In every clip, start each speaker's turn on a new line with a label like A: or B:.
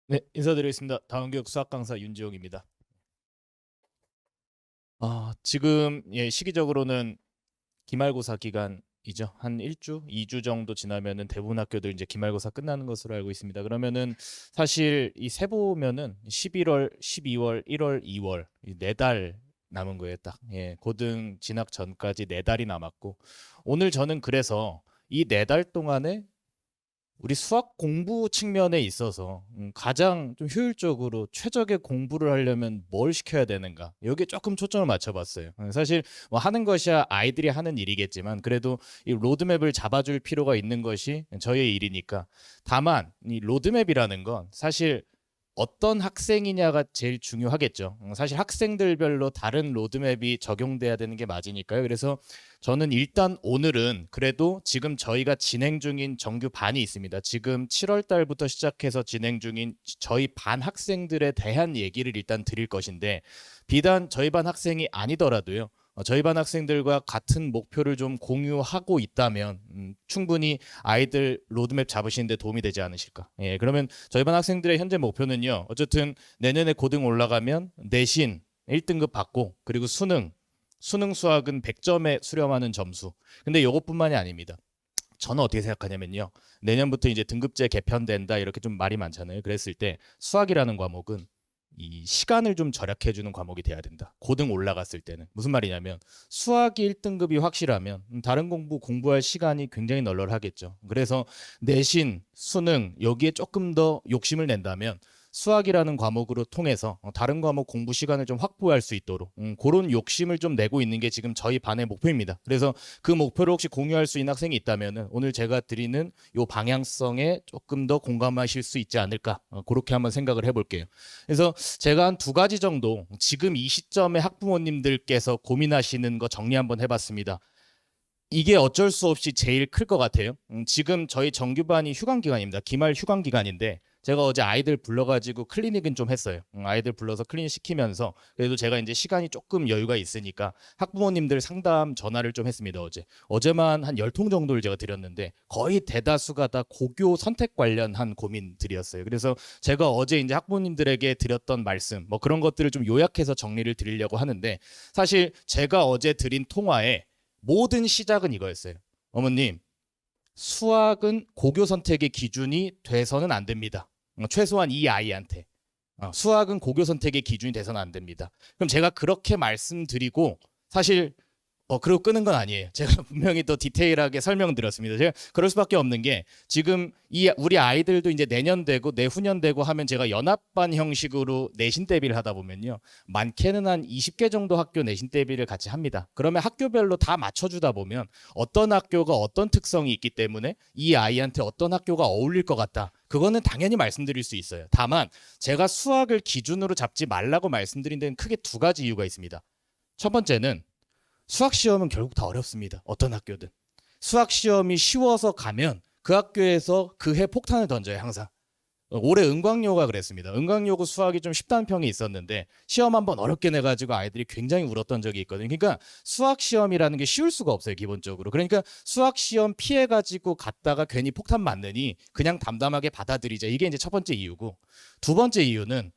A: 네, 인사드리겠습니다. 다원교육 수학 강사 윤지용입니다. 지금 시기적으로는 기말고사 기간이죠. 한 1주, 2주 정도 지나면은 대부분 학교들 이제 기말고사 끝나는 것으로 알고 있습니다. 그러면은 사실 이 세보면은 11월, 12월, 1월, 2월 이 4달 남은 거예요, 딱. 예, 고등 진학 전까지 4달이 남았고 오늘 저는 그래서 이 4달 동안에 우리 수학 공부 측면에 있어서 가장 좀 효율적으로 최적의 공부를 하려면 뭘 시켜야 되는가? 여기에 조금 초점을 맞춰봤어요. 사실 뭐 하는 것이야 아이들이 하는 일이겠지만 그래도 이 로드맵을 잡아줄 필요가 있는 것이 저의 일이니까. 다만 이 로드맵이라는 건 사실 어떤 학생이냐가 제일 중요하겠죠. 사실 학생들별로 다른 로드맵이 적용돼야 되는 게 맞으니까요. 그래서 저는 일단 오늘은 그래도 지금 저희가 진행 중인 정규 반이 있습니다. 지금 7월 달부터 시작해서 진행 중인 저희 반 학생들에 대한 얘기를 일단 드릴 것인데 비단 저희 반 학생이 아니더라도요. 저희 반 학생들과 같은 목표를 좀 공유하고 있다면 충분히 아이들 로드맵 잡으시는데 도움이 되지 않으실까. 예, 그러면 저희 반 학생들의 현재 목표는요. 어쨌든 내년에 고등 올라가면 내신 1등급 받고 그리고 수능 수학은 100점에 수렴하는 점수. 근데 이것뿐만이 아닙니다. 저는 어떻게 생각하냐면요. 내년부터 이제 등급제 개편된다 이렇게 좀 말이 많잖아요. 그랬을 때 수학이라는 과목은 이 시간을 좀 절약해주는 과목이 돼야 된다. 고등 올라갔을 때는 무슨 말이냐면 수학이 1등급이 확실하면 다른 공부할 시간이 굉장히 널널하겠죠. 그래서 내신, 수능 여기에 조금 더 욕심을 낸다면 수학이라는 과목으로 통해서 다른 과목 공부 시간을 좀 확보할 수 있도록 그런 욕심을 좀 내고 있는 게 지금 저희 반의 목표입니다. 그래서 그 목표를 혹시 공유할 수 있는 학생이 있다면 오늘 제가 드리는 이 방향성에 조금 더 공감하실 수 있지 않을까 그렇게 한번 생각을 해볼게요. 그래서 제가 한 2가지 정도 지금 이 시점에 학부모님들께서 고민하시는 거 정리 한번 해봤습니다. 이게 어쩔 수 없이 제일 클 것 같아요. 지금 저희 정규반이 휴강 기간입니다. 기말 휴강 기간인데 제가 어제 아이들 불러가지고 클리닉은 좀 했어요. 아이들 불러서 클리닉 시키면서 그래도 제가 이제 시간이 조금 여유가 있으니까 학부모님들 상담 전화를 좀 했습니다. 어제만 한 10통 정도를 제가 드렸는데 거의 대다수가 다 고교 선택 관련한 고민들이었어요. 그래서 제가 어제 이제 학부모님들에게 드렸던 말씀 뭐 그런 것들을 좀 요약해서 정리를 드리려고 하는데 사실 제가 어제 드린 통화에 모든 시작은 이거였어요. 어머님, 수학은 고교 선택의 기준이 돼서는 안 됩니다. 최소한 이 아이한테. 수학은 고교 선택의 기준이 돼서는 안 됩니다. 그럼 제가 그렇게 말씀드리고 사실 그리고 끄는 건 아니에요. 제가 분명히 더 디테일하게 설명드렸습니다. 제가 그럴 수밖에 없는 게 지금 이 우리 아이들도 이제 내년 되고 내후년 되고 하면 제가 연합반 형식으로 내신 대비를 하다 보면요. 많게는 한 20개 정도 학교 내신 대비를 같이 합니다. 그러면 학교별로 다 맞춰주다 보면 어떤 학교가 어떤 특성이 있기 때문에 이 아이한테 어떤 학교가 어울릴 것 같다. 그거는 당연히 말씀드릴 수 있어요. 다만 제가 수학을 기준으로 잡지 말라고 말씀드린 데는 크게 2가지 이유가 있습니다. 첫 번째는 수학 시험은 결국 다 어렵습니다. 어떤 학교든. 수학 시험이 쉬워서 가면 그 학교에서 그 해 폭탄을 던져요, 항상. 올해 은광여가 그랬습니다. 은광여고 수학이 좀 쉽다는 평이 있었는데 시험 한번 어렵게 내가지고 아이들이 굉장히 울었던 적이 있거든요. 그러니까 수학 시험이라는 게 쉬울 수가 없어요, 기본적으로. 그러니까 수학 시험 피해가지고 갔다가 괜히 폭탄 맞느니 그냥 담담하게 받아들이자. 이게 이제 첫 번째 이유고, 2번째 이유는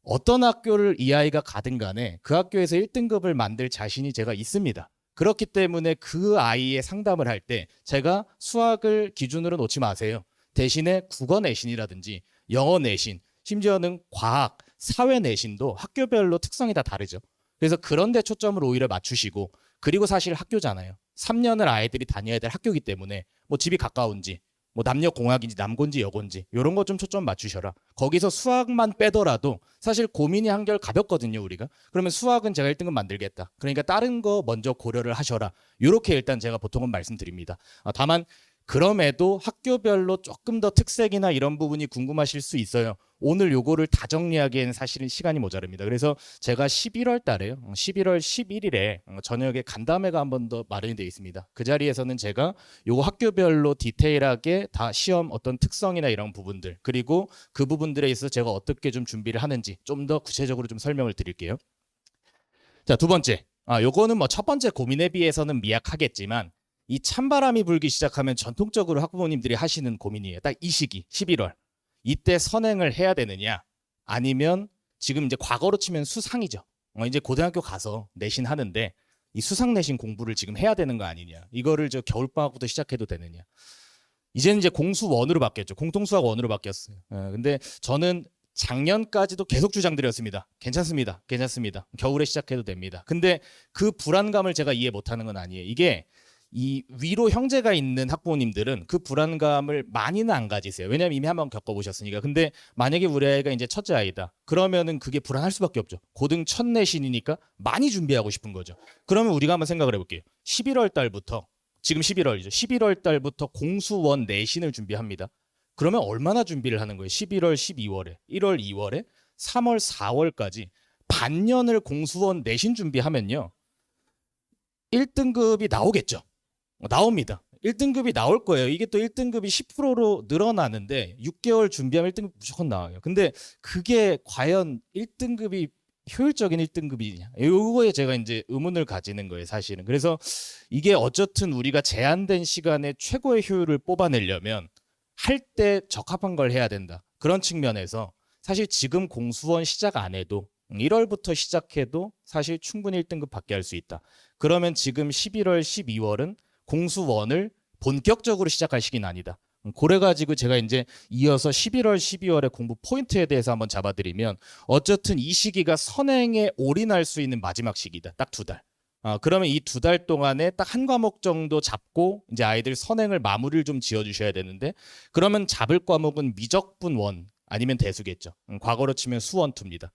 A: 어떤 학교를 이 아이가 가든 간에 그 학교에서 1등급을 만들 자신이 제가 있습니다. 그렇기 때문에 그 아이의 상담을 할 때 제가 수학을 기준으로 놓지 마세요. 대신에 국어 내신이라든지 영어 내신, 심지어는 과학, 사회 내신도 학교별로 특성이 다 다르죠. 그래서 그런 데 초점을 오히려 맞추시고, 그리고 사실 학교잖아요. 3년을 아이들이 다녀야 될 학교이기 때문에 뭐 집이 가까운지 뭐 남녀 공학인지 남고인지 여고인지 이런 거 좀 초점 맞추셔라. 거기서 수학만 빼더라도 사실 고민이 한결 가볍거든요, 우리가. 그러면 수학은 제가 1등급 만들겠다. 그러니까 다른 거 먼저 고려를 하셔라. 이렇게 일단 제가 보통은 말씀드립니다. 다만 그럼에도 학교별로 조금 더 특색이나 이런 부분이 궁금하실 수 있어요. 오늘 요거를 다 정리하기에는 사실은 시간이 모자랍니다. 그래서 제가 11월 달에요. 11월 11일에 저녁에 간담회가 한 번 더 마련이 되어 있습니다. 그 자리에서는 제가 요거 학교별로 디테일하게 다 시험 어떤 특성이나 이런 부분들, 그리고 그 부분들에 있어서 제가 어떻게 좀 준비를 하는지 좀 더 구체적으로 좀 설명을 드릴게요. 자, 2번째. 요거는 뭐 첫 번째 고민에 비해서는 미약하겠지만 이 찬바람이 불기 시작하면 전통적으로 학부모님들이 하시는 고민이에요. 딱 이 시기, 11월. 이때 선행을 해야 되느냐 아니면 지금 이제 과거로 치면 수상이죠. 이제 고등학교 가서 내신 하는데 이 수상 내신 공부를 지금 해야 되는 거 아니냐. 이거를 저 겨울방학부터 시작해도 되느냐. 이제는 이제 공수 원으로 바뀌었죠. 공통수학 원으로 바뀌었어요. 근데 저는 작년까지도 계속 주장드렸습니다. 괜찮습니다. 괜찮습니다. 겨울에 시작해도 됩니다. 근데 그 불안감을 제가 이해 못하는 건 아니에요. 이게 이 위로 형제가 있는 학부모님들은 그 불안감을 많이는 안 가지세요. 왜냐하면 이미 한번 겪어보셨으니까. 근데 만약에 우리 아이가 이제 첫째 아이다. 그러면은 그게 불안할 수밖에 없죠. 고등 첫 내신이니까 많이 준비하고 싶은 거죠. 그러면 우리가 한번 생각을 해볼게요. 11월 달부터 지금 11월이죠. 11월 달부터 공수원 내신을 준비합니다. 그러면 얼마나 준비를 하는 거예요? 11월, 12월에, 1월, 2월에, 3월, 4월까지 반년을 공수원 내신 준비하면요. 1등급이 나오겠죠. 나옵니다. 1등급이 나올 거예요. 이게 또 1등급이 10%로 늘어나는데 6개월 준비하면 1등급 무조건 나와요. 근데 그게 과연 1등급이 효율적인 1등급이냐? 요거에 제가 이제 의문을 가지는 거예요, 사실은. 그래서 이게 어쨌든 우리가 제한된 시간에 최고의 효율을 뽑아내려면 할 때 적합한 걸 해야 된다. 그런 측면에서 사실 지금 공수원 시작 안 해도 1월부터 시작해도 사실 충분히 1등급 받게 할 수 있다. 그러면 지금 11월, 12월은 공수원을 본격적으로 시작할 시기는 아니다. 그래가지고 제가 이제 이어서 11월, 12월의 공부 포인트에 대해서 한번 잡아드리면 어쨌든 이 시기가 선행에 올인할 수 있는 마지막 시기다. 딱 2달. 그러면 이 2달 동안에 딱 한 과목 정도 잡고 이제 아이들 선행을 마무리를 좀 지어주셔야 되는데 그러면 잡을 과목은 미적분 원 아니면 대수겠죠. 과거로 치면 수원 2입니다.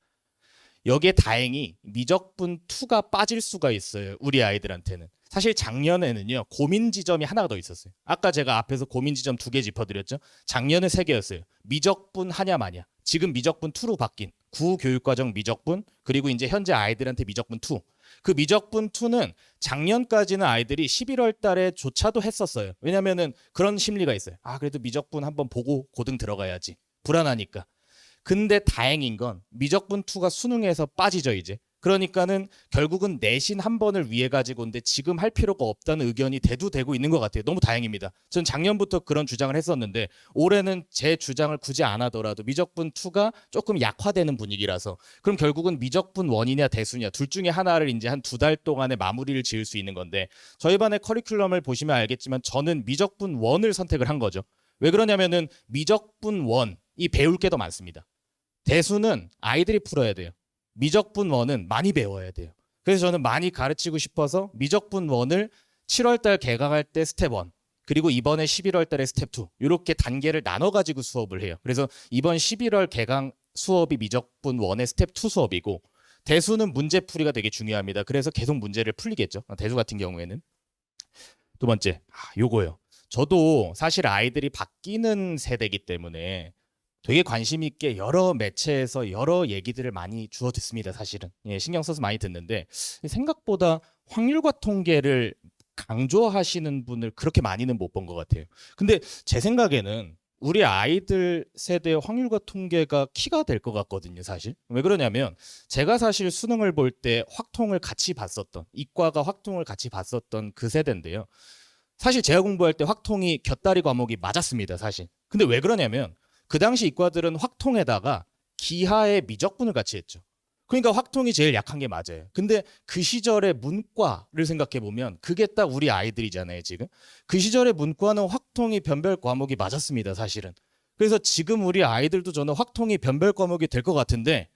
A: 여기에 다행히 미적분 2가 빠질 수가 있어요. 우리 아이들한테는. 사실 작년에는요. 고민 지점이 하나가 더 있었어요. 아까 제가 앞에서 고민 지점 2개 짚어드렸죠. 작년에 3개였어요. 미적분 하냐 마냐. 지금 미적분 2로 바뀐 구교육과정 미적분 그리고 이제 현재 아이들한테 미적분 2. 그 미적분 2는 작년까지는 아이들이 11월 달에 조차도 했었어요. 왜냐면은 그런 심리가 있어요. 그래도 미적분 한번 보고 고등 들어가야지. 불안하니까. 근데 다행인 건 미적분 2가 수능에서 빠지죠, 이제. 그러니까는 결국은 내신 한 번을 위해 가지고 온데 지금 할 필요가 없다는 의견이 대두되고 있는 것 같아요. 너무 다행입니다. 전 작년부터 그런 주장을 했었는데 올해는 제 주장을 굳이 안 하더라도 미적분 2가 조금 약화되는 분위기라서 그럼 결국은 미적분 1이냐 대수냐 둘 중에 하나를 이제 한 2달 동안에 마무리를 지을 수 있는 건데 저희 반의 커리큘럼을 보시면 알겠지만 저는 미적분 1을 선택을 한 거죠. 왜 그러냐면은 미적분 1이 배울 게 더 많습니다. 대수는 아이들이 풀어야 돼요. 미적분 1은 많이 배워야 돼요. 그래서 저는 많이 가르치고 싶어서 미적분 1을 7월 달 개강할 때 스텝 1 그리고 이번에 11월 달에 스텝 2 이렇게 단계를 나눠 가지고 수업을 해요. 그래서 이번 11월 개강 수업이 미적분 1의 스텝 2 수업이고 대수는 문제풀이가 되게 중요합니다. 그래서 계속 문제를 풀리겠죠. 대수 같은 경우에는. 두 번째, 요거요. 저도 사실 아이들이 바뀌는 세대이기 때문에 되게 관심 있게 여러 매체에서 여러 얘기들을 많이 주워 듣습니다. 사실은 신경 써서 많이 듣는데 생각보다 확률과 통계를 강조하시는 분을 그렇게 많이는 못 본 것 같아요. 근데 제 생각에는 우리 아이들 세대의 확률과 통계가 키가 될 것 같거든요. 사실 왜 그러냐면 제가 사실 수능을 볼 때 확통을 같이 봤었던 이과가 확통을 같이 봤었던 그 세대인데요. 사실 제가 공부할 때 확통이 곁다리 과목이 맞았습니다. 사실. 근데 왜 그러냐면 그 당시 이과들은 확통에다가 기하의 미적분을 같이 했죠. 그러니까 확통이 제일 약한 게 맞아요. 근데 그 시절의 문과를 생각해 보면 그게 딱 우리 아이들이잖아요, 지금. 그 시절의 문과는 확통이 변별 과목이 맞았습니다, 사실은. 그래서 지금 우리 아이들도 저는 확통이 변별 과목이 될 것 같은데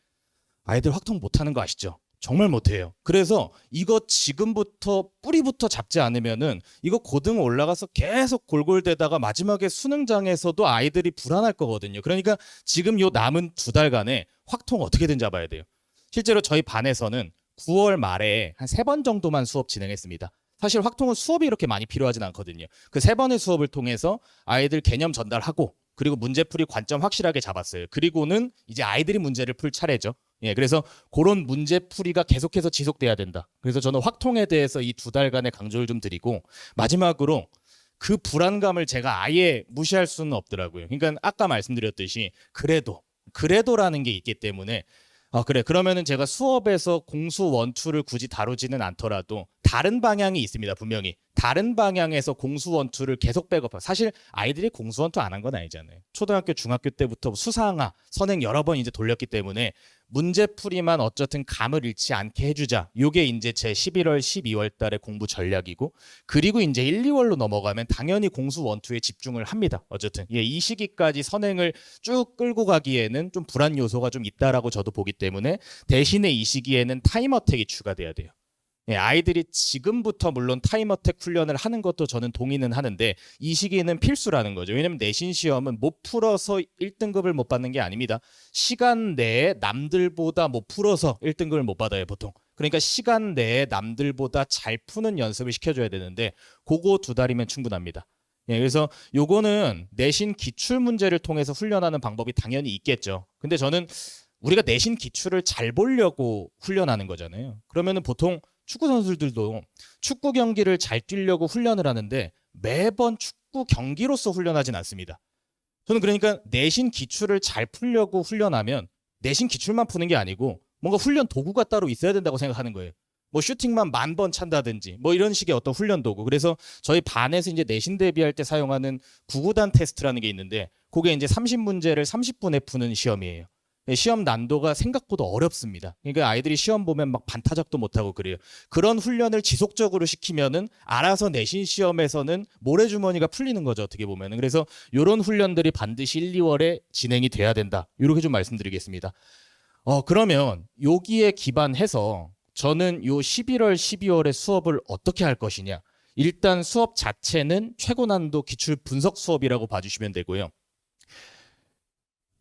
A: 아이들 확통 못하는 거 아시죠? 정말 못해요. 그래서 이거 지금부터 뿌리부터 잡지 않으면은 이거 고등 올라가서 계속 골골대다가 마지막에 수능장에서도 아이들이 불안할 거거든요. 그러니까 지금 요 남은 2달간에 확통 어떻게든 잡아야 돼요. 실제로 저희 반에서는 9월 말에 한 3번 정도만 수업 진행했습니다. 사실 확통은 수업이 이렇게 많이 필요하진 않거든요. 그 3번의 수업을 통해서 아이들 개념 전달하고 그리고 문제풀이 관점 확실하게 잡았어요. 그리고는 이제 아이들이 문제를 풀 차례죠. 그래서 그런 문제풀이가 계속해서 지속돼야 된다. 그래서 저는 확통에 대해서 이 2달간의 강조를 좀 드리고 마지막으로 그 불안감을 제가 아예 무시할 수는 없더라고요. 그러니까 아까 말씀드렸듯이 그래도라는 게 있기 때문에 그래. 그러면은 제가 수업에서 공수 1, 2를 굳이 다루지는 않더라도 다른 방향이 있습니다. 분명히. 다른 방향에서 공수원투를 계속 백업하고, 사실 아이들이 공수원투 안 한 건 아니잖아요. 초등학교, 중학교 때부터 수상화, 선행 여러 번 이제 돌렸기 때문에 문제풀이만 어쨌든 감을 잃지 않게 해주자. 요게 이제 제 11월, 12월 달에 공부 전략이고, 그리고 이제 1, 2월로 넘어가면 당연히 공수원투에 집중을 합니다. 어쨌든 이 시기까지 선행을 쭉 끌고 가기에는 좀 불안 요소가 좀 있다라고 저도 보기 때문에 대신에 이 시기에는 타임어택이 추가돼야 돼요. 아이들이 지금부터 물론 타임어택 훈련을 하는 것도 저는 동의는 하는데 이 시기에는 필수라는 거죠. 왜냐면 내신 시험은 못 풀어서 1등급을 못 받는 게 아닙니다. 시간 내에 남들보다 못 풀어서 1등급을 못 받아요, 보통. 그러니까 시간 내에 남들보다 잘 푸는 연습을 시켜줘야 되는데 그거 2달이면 충분합니다. 그래서 요거는 내신 기출 문제를 통해서 훈련하는 방법이 당연히 있겠죠. 근데 저는 우리가 내신 기출을 잘 보려고 훈련하는 거잖아요. 그러면은 보통 축구 선수들도 축구 경기를 잘 뛰려고 훈련을 하는데 매번 축구 경기로서 훈련하진 않습니다. 저는 그러니까 내신 기출을 잘 풀려고 훈련하면 내신 기출만 푸는 게 아니고 뭔가 훈련 도구가 따로 있어야 된다고 생각하는 거예요. 뭐 슈팅만 10,000번 찬다든지 뭐 이런 식의 어떤 훈련 도구. 그래서 저희 반에서 이제 내신 대비할 때 사용하는 구구단 테스트라는 게 있는데 그게 이제 30문제를 30분에 푸는 시험이에요. 시험 난도가 생각보다 어렵습니다. 그러니까 아이들이 시험 보면 막 반타작도 못하고 그래요. 그런 훈련을 지속적으로 시키면은 알아서 내신 시험에서는 모래주머니가 풀리는 거죠, 어떻게 보면은. 그래서 이런 훈련들이 반드시 1, 2월에 진행이 돼야 된다. 이렇게 좀 말씀드리겠습니다. 그러면 여기에 기반해서 저는 요 11월, 12월에 수업을 어떻게 할 것이냐. 일단 수업 자체는 최고 난도 기출 분석 수업이라고 봐주시면 되고요.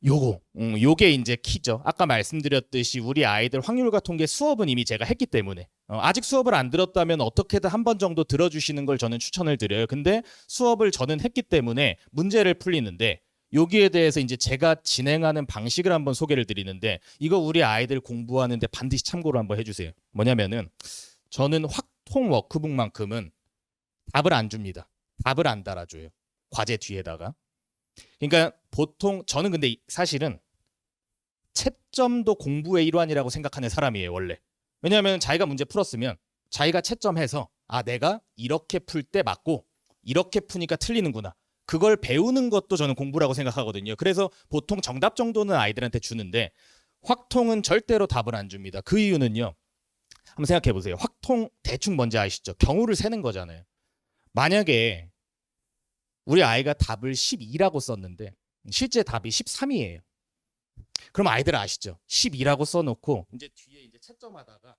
A: 요게 이제 키죠. 아까 말씀드렸듯이 우리 아이들 확률과 통계 수업은 이미 제가 했기 때문에 아직 수업을 안 들었다면 어떻게든 한 번 정도 들어주시는 걸 저는 추천을 드려요. 근데 수업을 저는 했기 때문에 문제를 풀리는데 여기에 대해서 이제 제가 진행하는 방식을 한번 소개를 드리는데 이거 우리 아이들 공부하는데 반드시 참고를 한번 해주세요. 뭐냐면은 저는 확통 워크북만큼은 답을 안 줍니다. 답을 안 달아줘요. 과제 뒤에다가. 그러니까 보통 저는 근데 사실은 채점도 공부의 일환이라고 생각하는 사람이에요, 원래. 왜냐하면 자기가 문제 풀었으면 자기가 채점해서 내가 이렇게 풀 때 맞고 이렇게 푸니까 틀리는구나. 그걸 배우는 것도 저는 공부라고 생각하거든요. 그래서 보통 정답 정도는 아이들한테 주는데 확통은 절대로 답을 안 줍니다. 그 이유는요. 한번 생각해 보세요. 확통 대충 뭔지 아시죠? 경우를 세는 거잖아요. 만약에 우리 아이가 답을 12라고 썼는데 실제 답이 13이에요. 그럼 아이들 아시죠? 12라고 써놓고 이제 뒤에 이제 채점하다가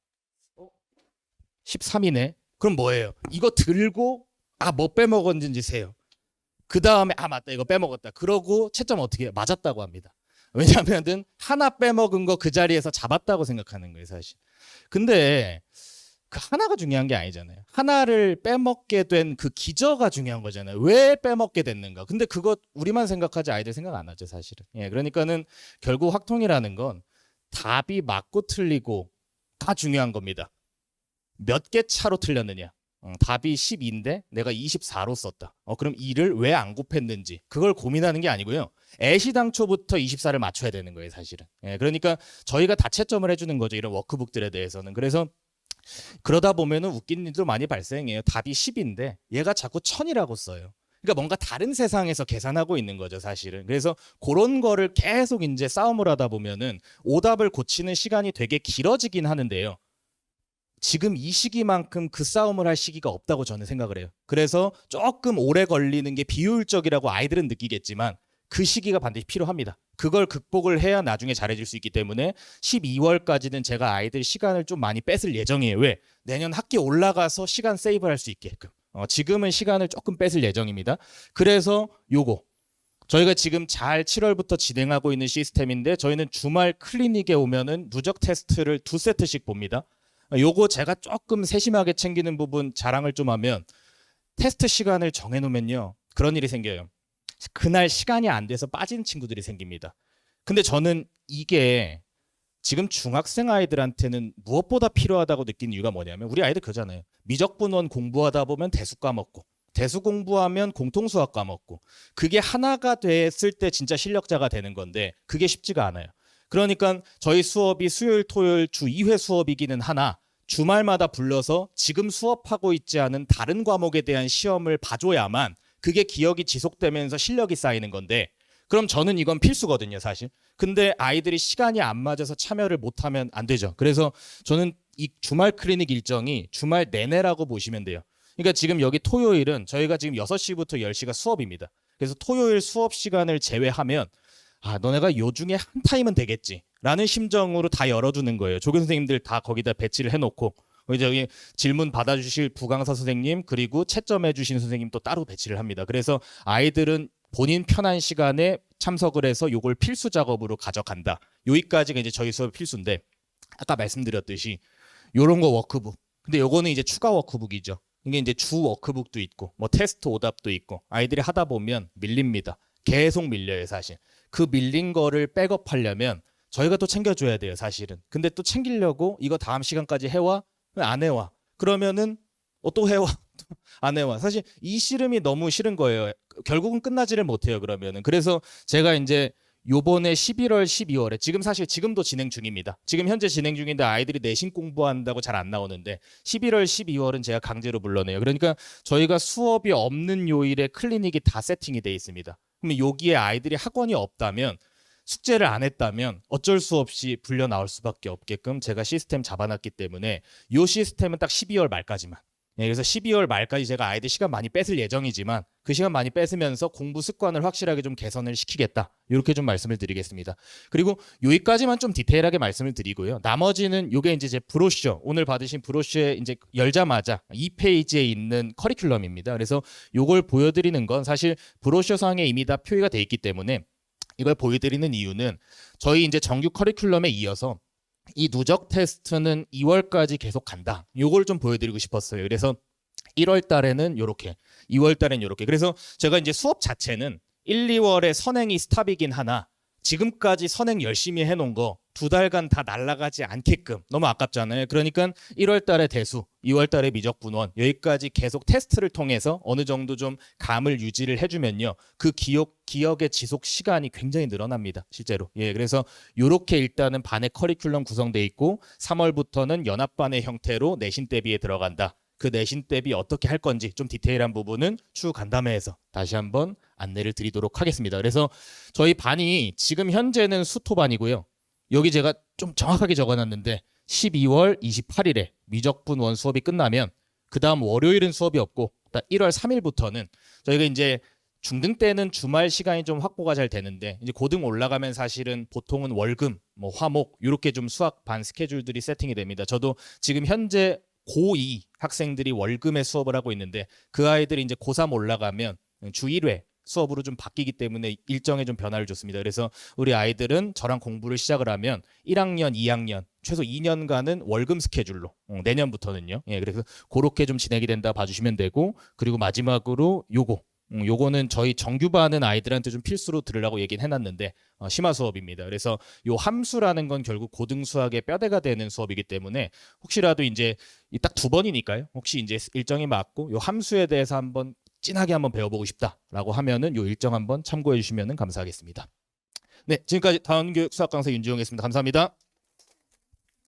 A: 13이네. 그럼 뭐예요? 이거 들고 뭐 빼먹었는지 세요. 그 다음에 맞다 이거 빼먹었다. 그러고 채점 어떻게 해요? 맞았다고 합니다. 왜냐하면 하나 빼먹은 거 그 자리에서 잡았다고 생각하는 거예요, 사실. 근데 그 하나가 중요한 게 아니잖아요. 하나를 빼먹게 된 그 기저가 중요한 거잖아요. 왜 빼먹게 됐는가. 근데 그거 우리만 생각하지 아이들 생각 안 하죠, 사실은. 그러니까는 결국 확통이라는 건 답이 맞고 틀리고가 중요한 겁니다. 몇 개 차로 틀렸느냐. 답이 12인데 내가 24로 썼다. 그럼 2를 왜 안 곱했는지 그걸 고민하는 게 아니고요. 애시당초부터 24를 맞춰야 되는 거예요, 사실은. 그러니까 저희가 다 채점을 해주는 거죠, 이런 워크북들에 대해서는. 그래서 그러다 보면은 웃긴 일도 많이 발생해요. 답이 10인데 얘가 자꾸 1000이라고 써요. 그러니까 뭔가 다른 세상에서 계산하고 있는 거죠, 사실은. 그래서 그런 거를 계속 이제 싸움을 하다 보면은 오답을 고치는 시간이 되게 길어지긴 하는데요. 지금 이 시기만큼 그 싸움을 할 시기가 없다고 저는 생각을 해요. 그래서 조금 오래 걸리는 게 비효율적이라고 아이들은 느끼겠지만 그 시기가 반드시 필요합니다. 그걸 극복을 해야 나중에 잘해줄 수 있기 때문에 12월까지는 제가 아이들 시간을 좀 많이 뺏을 예정이에요. 왜? 내년 학기 올라가서 시간 세이브할 수 있게끔. 지금은 시간을 조금 뺏을 예정입니다. 그래서 요거 저희가 지금 잘 7월부터 진행하고 있는 시스템인데 저희는 주말 클리닉에 오면은 누적 테스트를 2세트씩 봅니다. 요거 제가 조금 세심하게 챙기는 부분 자랑을 좀 하면 테스트 시간을 정해놓으면요. 그런 일이 생겨요. 그날 시간이 안 돼서 빠진 친구들이 생깁니다. 근데 저는 이게 지금 중학생 아이들한테는 무엇보다 필요하다고 느끼는 이유가 뭐냐면 우리 아이들 그러잖아요. 미적분원 공부하다 보면 대수 까먹고 대수 공부하면 공통수학 까먹고 그게 하나가 됐을 때 진짜 실력자가 되는 건데 그게 쉽지가 않아요. 그러니까 저희 수업이 수요일 토요일 주 2회 수업이기는 하나 주말마다 불러서 지금 수업하고 있지 않은 다른 과목에 대한 시험을 봐줘야만 그게 기억이 지속되면서 실력이 쌓이는 건데, 그럼 저는 이건 필수거든요, 사실. 근데 아이들이 시간이 안 맞아서 참여를 못하면 안 되죠. 그래서 저는 이 주말 클리닉 일정이 주말 내내라고 보시면 돼요. 그러니까 지금 여기 토요일은 저희가 지금 6시부터 10시가 수업입니다. 그래서 토요일 수업 시간을 제외하면 너네가 요 중에 한 타임은 되겠지 라는 심정으로 다 열어두는 거예요. 조교 선생님들 다 거기다 배치를 해놓고, 저기 질문 받아주실 부강사 선생님 그리고 채점해 주신 선생님 또 따로 배치를 합니다. 그래서 아이들은 본인 편한 시간에 참석을 해서 요걸 필수 작업으로 가져간다. 여기까지가 이제 저희 수업 필수인데, 아까 말씀드렸듯이 요런 거 워크북, 근데 요거는 이제 추가 워크북이죠. 이게 이제 주 워크북도 있고 뭐 테스트 오답도 있고, 아이들이 하다 보면 밀립니다. 계속 밀려요, 사실. 그 밀린 거를 백업하려면 저희가 또 챙겨줘야 돼요, 사실은. 근데 또 챙기려고 이거 다음 시간까지 해와? 안 해와. 그러면은 또 해와. 안 해와. 사실 이 씨름이 너무 싫은 거예요. 결국은 끝나지를 못해요, 그러면은. 그래서 제가 이제 요번에 11월, 12월에 사실 지금도 진행 중입니다. 지금 현재 진행 중인데 아이들이 내신 공부한다고 잘 안 나오는데 11월, 12월은 제가 강제로 불러내요. 그러니까 저희가 수업이 없는 요일에 클리닉이 다 세팅이 돼 있습니다. 그러면 여기에 아이들이 학원이 없다면, 숙제를 안 했다면 어쩔 수 없이 불려 나올 수밖에 없게끔 제가 시스템 잡아놨기 때문에 요 시스템은 딱 12월 말까지만. 그래서 12월 말까지 제가 아이들 시간 많이 뺏을 예정이지만 그 시간 많이 뺏으면서 공부 습관을 확실하게 좀 개선을 시키겠다. 이렇게 좀 말씀을 드리겠습니다. 그리고 여기까지만 좀 디테일하게 말씀을 드리고요. 나머지는 요게 이제 제 브로셔, 오늘 받으신 브로셔에 이제 열자마자 2페이지에 있는 커리큘럼입니다. 그래서 요걸 보여드리는 건 사실 브로셔 상에 이미 다 표기가 돼 있기 때문에 이걸 보여드리는 이유는 저희 이제 정규 커리큘럼에 이어서 이 누적 테스트는 2월까지 계속 간다. 요걸 좀 보여드리고 싶었어요. 그래서 1월 달에는 요렇게, 2월 달에는 요렇게. 그래서 제가 이제 수업 자체는 1, 2월에 선행이 스탑이긴 하나 지금까지 선행 열심히 해놓은 거 2달간 다 날아가지 않게끔, 너무 아깝잖아요. 그러니까 1월 달에 대수, 2월 달에 미적분원, 여기까지 계속 테스트를 통해서 어느 정도 좀 감을 유지를 해주면요, 그 기억의 지속 시간이 굉장히 늘어납니다, 실제로. 그래서 이렇게 일단은 반의 커리큘럼 구성돼 있고 3월부터는 연합반의 형태로 내신 대비에 들어간다. 그 내신 대비 어떻게 할 건지 좀 디테일한 부분은 추후 간담회에서 다시 한번 안내를 드리도록 하겠습니다. 그래서 저희 반이 지금 현재는 수토반이고요. 여기 제가 좀 정확하게 적어놨는데 12월 28일에 미적분원 수업이 끝나면 그 다음 월요일은 수업이 없고 1월 3일부터는 저희가 이제 중등 때는 주말 시간이 좀 확보가 잘 되는데, 이제 고등 올라가면 사실은 보통은 월금, 뭐 화목 이렇게 좀 수학 반 스케줄들이 세팅이 됩니다. 저도 지금 현재 고2 학생들이 월금에 수업을 하고 있는데 그 아이들이 이제 고3 올라가면 주 1회 수업으로 좀 바뀌기 때문에 일정에 좀 변화를 줬습니다. 그래서 우리 아이들은 저랑 공부를 시작을 하면 1학년, 2학년 최소 2년간은 월금 스케줄로, 내년부터는요. 그래서 그렇게 좀 진행이 된다 봐주시면 되고, 그리고 마지막으로 요거는 저희 정규반은 아이들한테 좀 필수로 들으라고 얘기는 해놨는데 심화 수업입니다. 그래서 요 함수라는 건 결국 고등 수학의 뼈대가 되는 수업이기 때문에 혹시라도 이제 딱 2번이니까요. 혹시 이제 일정이 맞고 요 함수에 대해서 한번 진하게 한번 배워보고 싶다라고 하면은 요 일정 한번 참고해 주시면 감사하겠습니다. 네, 지금까지 다원교육 수학 강사 윤지용이었습니다. 감사합니다.